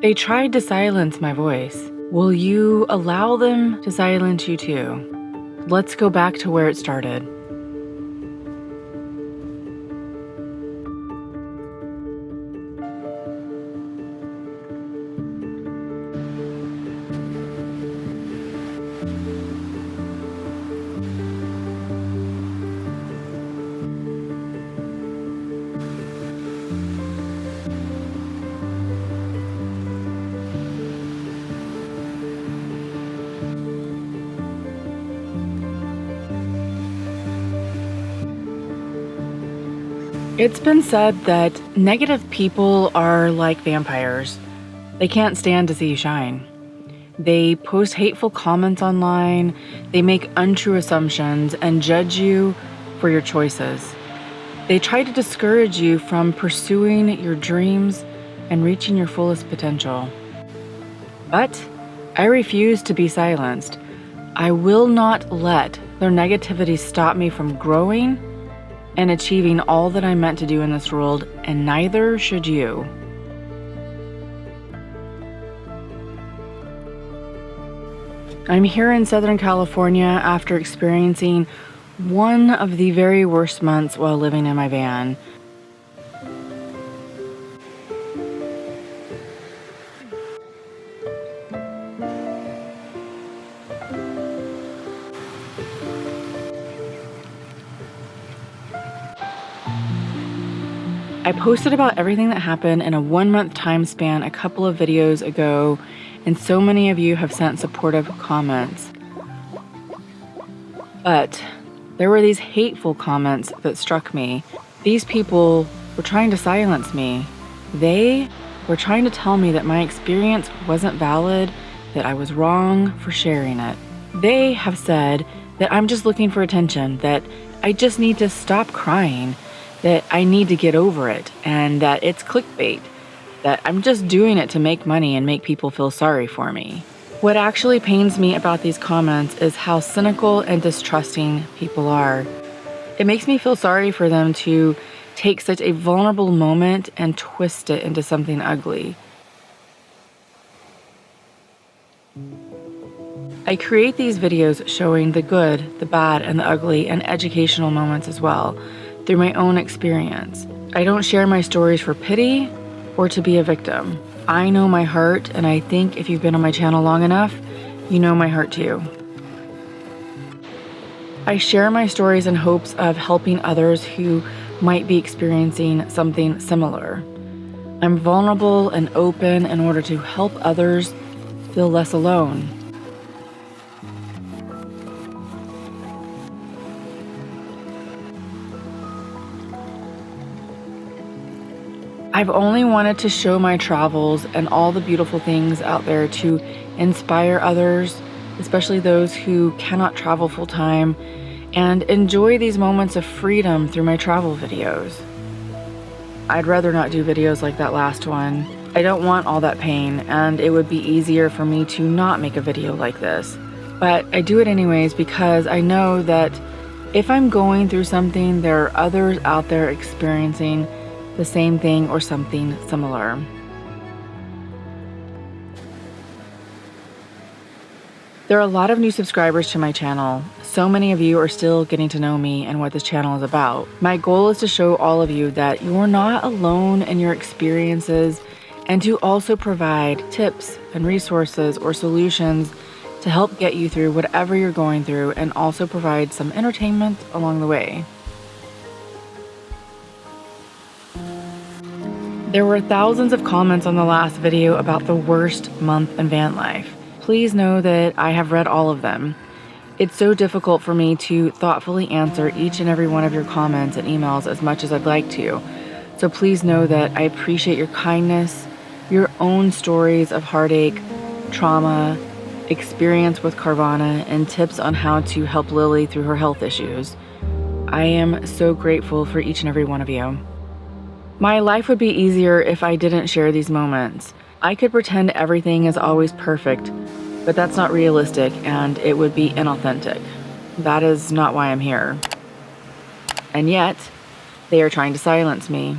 They tried to silence my voice. Will you allow them to silence you too? Let's go back to where it started. It's been said that negative people are like vampires. They can't stand to see you shine. They post hateful comments online, they make untrue assumptions, and judge you for your choices. They try to discourage you from pursuing your dreams and reaching your fullest potential. But I refuse to be silenced. I will not let their negativity stop me from growing and achieving all that I'm meant to do in this world, and neither should you. I'm here in Southern California after experiencing one of the very worst months while living in my van. I posted about everything that happened in a 1-month time span a couple of videos ago, and so many of you have sent supportive comments. But there were these hateful comments that struck me. These people were trying to silence me. They were trying to tell me that my experience wasn't valid, that I was wrong for sharing it. They have said that I'm just looking for attention, that I just need to stop crying, that I need to get over it, and that it's clickbait, that I'm just doing it to make money and make people feel sorry for me. What actually pains me about these comments is how cynical and distrusting people are. It makes me feel sorry for them to take such a vulnerable moment and twist it into something ugly. I create these videos showing the good, the bad, and the ugly, and educational moments as well, through my own experience. I don't share my stories for pity or to be a victim. I know my heart, and I think if you've been on my channel long enough, you know my heart too. I share my stories in hopes of helping others who might be experiencing something similar. I'm vulnerable and open in order to help others feel less alone. I've only wanted to show my travels and all the beautiful things out there to inspire others, especially those who cannot travel full time, and enjoy these moments of freedom through my travel videos. I'd rather not do videos like that last one. I don't want all that pain, and it would be easier for me to not make a video like this. But I do it anyways because I know that if I'm going through something, there are others out there experiencing the same thing or something similar. There are a lot of new subscribers to my channel. So many of you are still getting to know me and what this channel is about. My goal is to show all of you that you're not alone in your experiences, and to also provide tips and resources or solutions to help get you through whatever you're going through, and also provide some entertainment along the way. There were thousands of comments on the last video about the worst month in van life. Please know that I have read all of them. It's so difficult for me to thoughtfully answer each and every one of your comments and emails as much as I'd like to. So please know that I appreciate your kindness, your own stories of heartache, trauma, experience with Carvana, and tips on how to help Lily through her health issues. I am so grateful for each and every one of you. My life would be easier if I didn't share these moments. I could pretend everything is always perfect, but that's not realistic, and it would be inauthentic. That is not why I'm here. And yet, they are trying to silence me.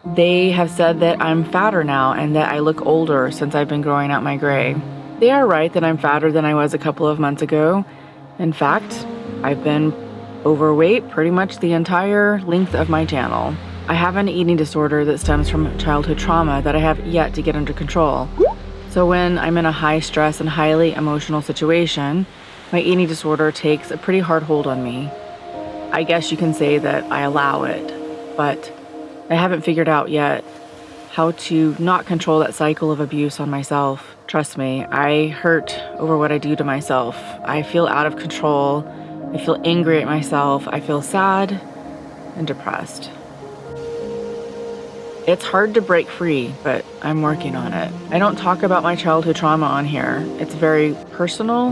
They have said that I'm fatter now and that I look older since I've been growing out my gray. They are right that I'm fatter than I was a couple of months ago. In fact, I've been overweight pretty much the entire length of my channel. I have an eating disorder that stems from childhood trauma that I have yet to get under control. So when I'm in a high stress and highly emotional situation, my eating disorder takes a pretty hard hold on me. I guess you can say that I allow it, but I haven't figured out yet how to not control that cycle of abuse on myself. Trust me, I hurt over what I do to myself. I feel out of control. I feel angry at myself. I feel sad and depressed. It's hard to break free, but I'm working on it. I don't talk about my childhood trauma on here. It's very personal,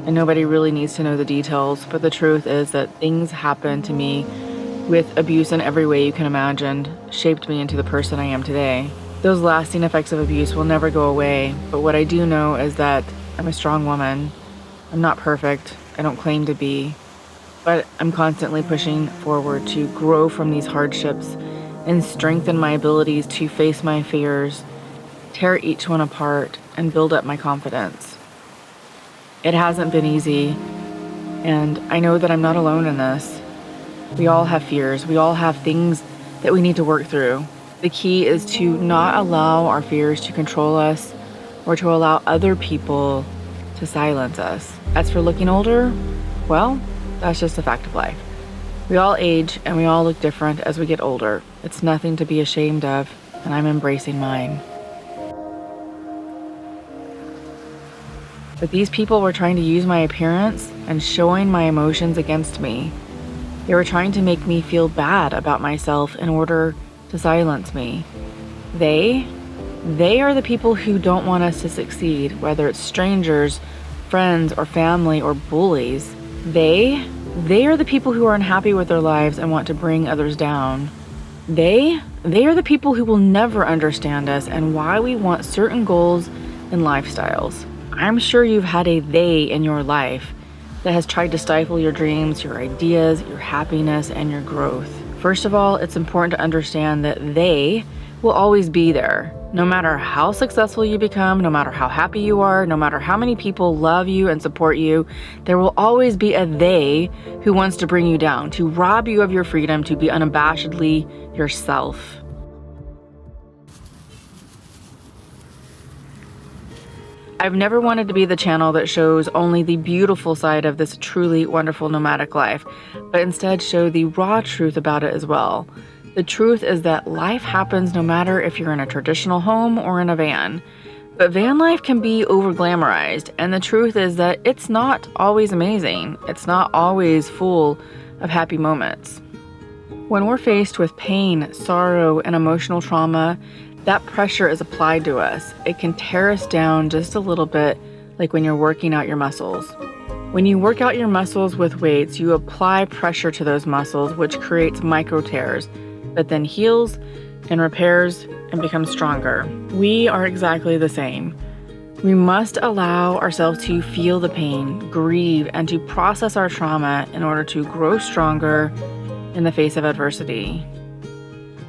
and nobody really needs to know the details, but the truth is that things happen to me with abuse in every way you can imagine, shaped me into the person I am today. Those lasting effects of abuse will never go away, but what I do know is that I'm a strong woman. I'm not perfect. I don't claim to be, but I'm constantly pushing forward to grow from these hardships and strengthen my abilities to face my fears, tear each one apart, and build up my confidence. It hasn't been easy, and I know that I'm not alone in this. We all have fears. We all have things that we need to work through. The key is to not allow our fears to control us or to allow other people to silence us. As for looking older, well, that's just a fact of life. We all age and we all look different as we get older. It's nothing to be ashamed of, and I'm embracing mine. But these people were trying to use my appearance and showing my emotions against me. They were trying to make me feel bad about myself in order to silence me. They are the people who don't want us to succeed, whether it's strangers, friends, or family, or bullies. They are the people who are unhappy with their lives and want to bring others down. They are the people who will never understand us and why we want certain goals and lifestyles. I'm sure you've had a they in your life that has tried to stifle your dreams, your ideas, your happiness, and your growth. First of all, it's important to understand that they will always be there. No matter how successful you become, no matter how happy you are, no matter how many people love you and support you, there will always be a they who wants to bring you down, to rob you of your freedom, to be unabashedly yourself. I've never wanted to be the channel that shows only the beautiful side of this truly wonderful nomadic life, but instead show the raw truth about it as well. The truth is that life happens no matter if you're in a traditional home or in a van. But van life can be over-glamorized, and the truth is that it's not always amazing. It's not always full of happy moments. When we're faced with pain, sorrow, and emotional trauma, that pressure is applied to us. It can tear us down just a little bit, like when you're working out your muscles. When you work out your muscles with weights, you apply pressure to those muscles, which creates micro tears, but then heals and repairs and becomes stronger. We are exactly the same. We must allow ourselves to feel the pain, grieve, and to process our trauma in order to grow stronger in the face of adversity.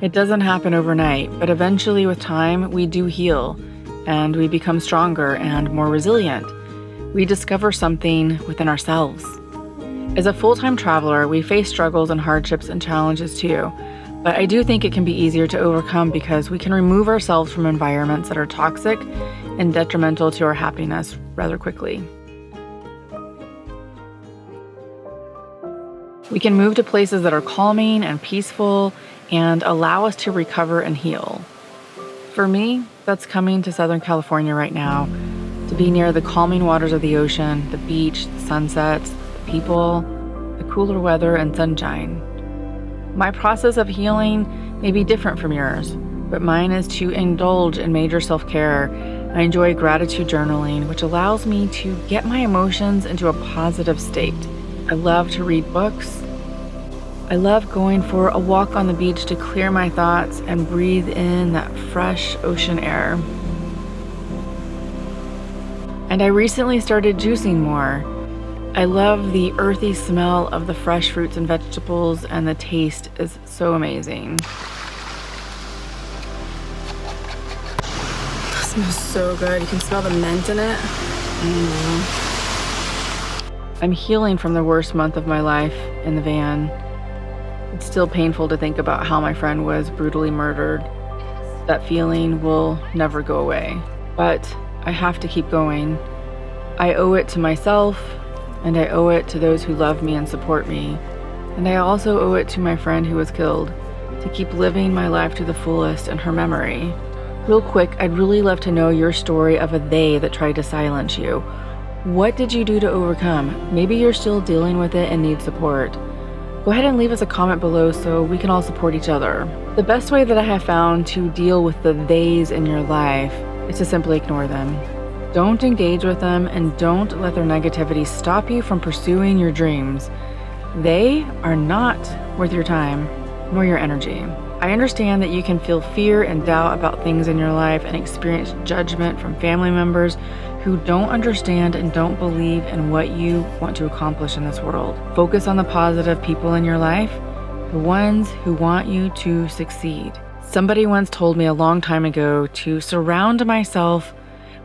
It doesn't happen overnight, but eventually with time, we do heal and we become stronger and more resilient. We discover something within ourselves. As a full-time traveler, we face struggles and hardships and challenges too, but I do think it can be easier to overcome because we can remove ourselves from environments that are toxic and detrimental to our happiness rather quickly. We can move to places that are calming and peaceful and allow us to recover and heal. For me, that's coming to Southern California right now, to be near the calming waters of the ocean, the beach, the sunsets, the people, the cooler weather, and sunshine. My process of healing may be different from yours, but mine is to indulge in major self-care. I enjoy gratitude journaling, which allows me to get my emotions into a positive state. I love to read books. I love going for a walk on the beach to clear my thoughts and breathe in that fresh ocean air. And I recently started juicing more. I love the earthy smell of the fresh fruits and vegetables, and the taste is so amazing. smells so good. You can smell the mint in it. I'm healing from the worst month of my life in the van. It's still painful to think about how my friend was brutally murdered. That feeling will never go away, but I have to keep going. I owe it to myself, and I owe it to those who love me and support me. And I also owe it to my friend who was killed, to keep living my life to the fullest in her memory. Real quick, I'd really love to know your story of a they that tried to silence you. What did you do to overcome? Maybe you're still dealing with it and need support. Go ahead and leave us a comment below so we can all support each other. The best way that I have found to deal with the theys in your life is to simply ignore them. Don't engage with them and don't let their negativity stop you from pursuing your dreams. They are not worth your time nor your energy. I understand that you can feel fear and doubt about things in your life and experience judgment from family members who don't understand and don't believe in what you want to accomplish in this world. Focus on the positive people in your life, the ones who want you to succeed. Somebody once told me a long time ago to surround myself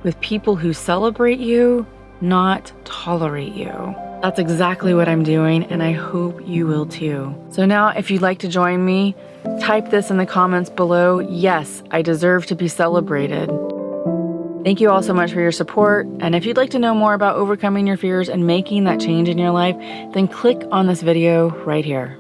with people who celebrate you, not tolerate you. That's exactly what I'm doing, and I hope you will too. So now, if you'd like to join me, type this in the comments below. Yes, I deserve to be celebrated. Thank you all so much for your support. And if you'd like to know more about overcoming your fears and making that change in your life, then click on this video right here.